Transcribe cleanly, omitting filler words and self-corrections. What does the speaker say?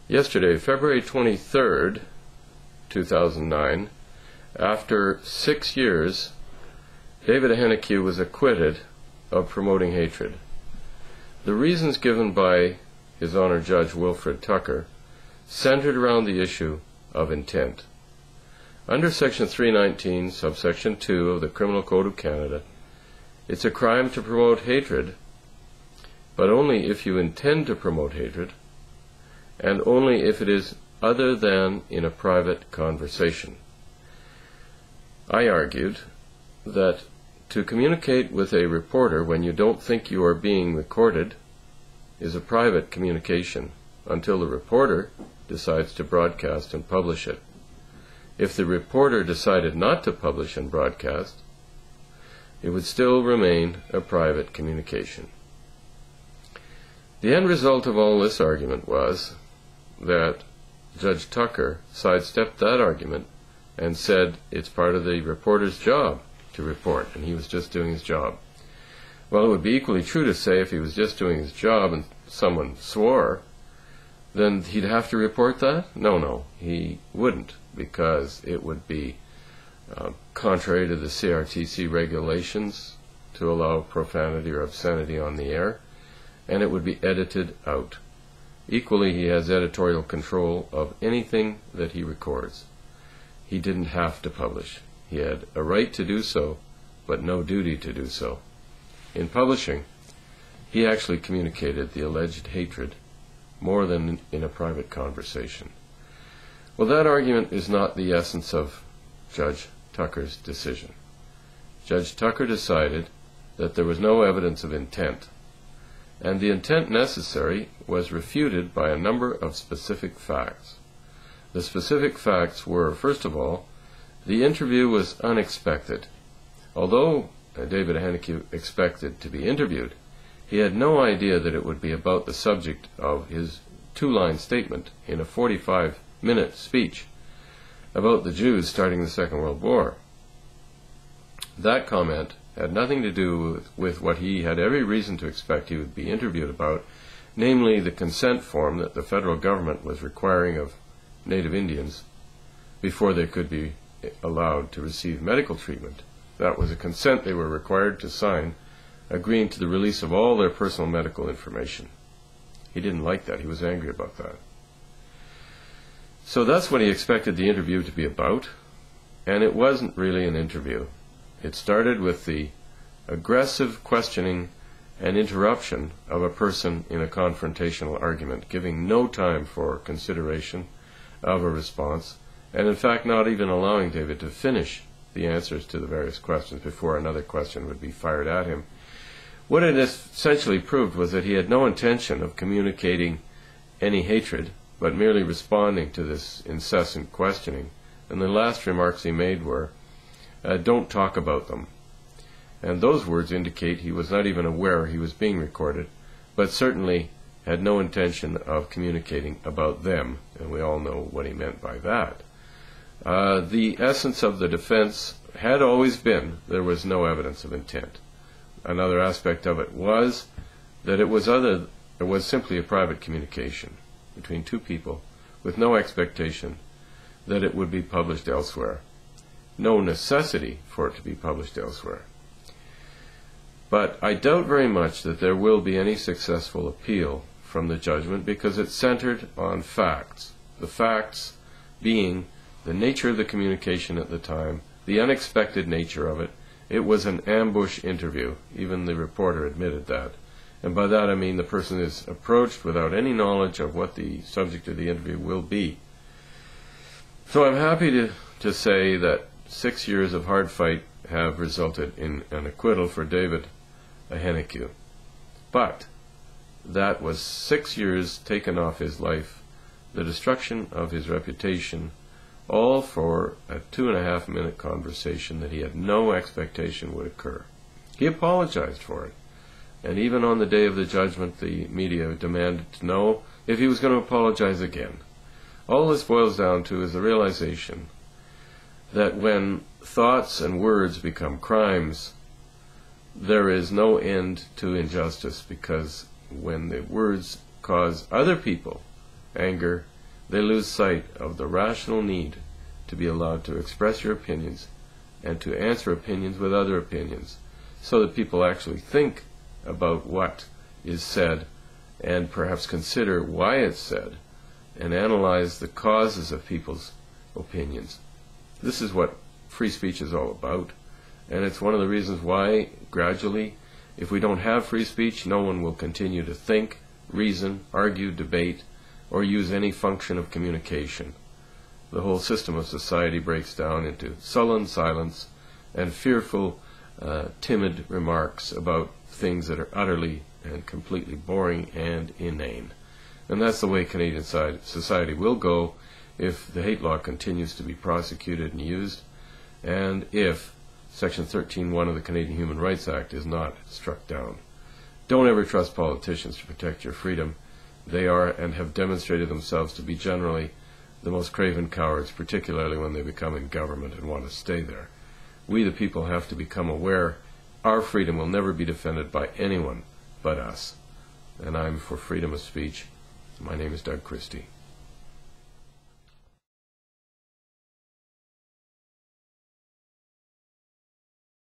Yesterday, February 23rd, 2009, after 6 years, David Ahenakew was acquitted of promoting hatred. The reasons given by His Honor Judge Wilfred Tucker centered around the issue of intent. Under Section 319, subsection 2 of the Criminal Code of Canada, it's a crime to promote hatred, but only if you intend to promote hatred, and only if it is other than in a private conversation. I argued that to communicate with a reporter when you don't think you are being recorded is a private communication until the reporter decides to broadcast and publish it. If the reporter decided not to publish and broadcast, it would still remain a private communication. The end result of all this argument was that Judge Tucker sidestepped that argument and said it's part of the reporter's job to report, and he was just doing his job. Well, it would be equally true to say if he was just doing his job and someone swore, then he'd have to report that? No, he wouldn't, because it would be contrary to the CRTC regulations to allow profanity or obscenity on the air, and it would be edited out. Equally, he has editorial control of anything that he records. He didn't have to publish. He had a right to do so, but no duty to do so. In publishing, he actually communicated the alleged hatred more than in a private conversation. Well, that argument is not the essence of Judge Tucker's decision. Judge Tucker decided that there was no evidence of intent, and the intent necessary was refuted by a number of specific facts. The specific facts were, first of all, the interview was unexpected. Although David Ahenakew expected to be interviewed, he had no idea that it would be about the subject of his two-line statement in a 45-minute speech about the Jews starting the Second World War. That comment had nothing to do with what he had every reason to expect he would be interviewed about, namely the consent form that the federal government was requiring of Native Indians before they could be allowed to receive medical treatment. That was a consent they were required to sign, agreeing to the release of all their personal medical information. He didn't like that. He was angry about that. So that's what he expected the interview to be about, and it wasn't really an interview. It started with the aggressive questioning and interruption of a person in a confrontational argument, giving no time for consideration of a response, and in fact not even allowing David to finish the answers to the various questions before another question would be fired at him. What it essentially proved was that he had no intention of communicating any hatred, but merely responding to this incessant questioning. And the last remarks he made were, "Don't talk about them." And those words indicate he was not even aware he was being recorded, but certainly had no intention of communicating about them, and we all know what he meant by that. The essence of the defense had always been there was no evidence of intent. Another aspect of it was that it was simply a private communication between two people with no expectation that it would be published elsewhere. No necessity for it to be published elsewhere. But I doubt very much that there will be any successful appeal from the judgment because it centered on facts. The facts being the nature of the communication at the time, the unexpected nature of it. It was an ambush interview. Even the reporter admitted that. And by that I mean the person is approached without any knowledge of what the subject of the interview will be. So I'm happy to say that 6 years of hard fight have resulted in an acquittal for David Ahenakew. But that was 6 years taken off his life, the destruction of his reputation, all for a 2.5-minute conversation that he had no expectation would occur. He apologized for it, and even on the day of the judgment the media demanded to know if he was going to apologize again. All this boils down to is the realization that when thoughts and words become crimes, there is no end to injustice, because when the words cause other people anger they lose sight of the rational need to be allowed to express your opinions and to answer opinions with other opinions, so that people actually think about what is said and perhaps consider why it's said and analyze the causes of people's opinions. This is what free speech is all about, and it's one of the reasons why gradually, if we don't have free speech, no one will continue to think, reason, argue, debate, or use any function of communication. The whole system of society breaks down into sullen silence and fearful, timid remarks about things that are utterly and completely boring and inane. And that's the way Canadian society will go if the hate law continues to be prosecuted and used, and if Section 13.1 of the Canadian Human Rights Act is not struck down. Don't ever trust politicians to protect your freedom. They are and have demonstrated themselves to be generally the most craven cowards, particularly when they become in government and want to stay there. We, the people, have to become aware our freedom will never be defended by anyone but us. And I'm for freedom of speech. My name is Doug Christie.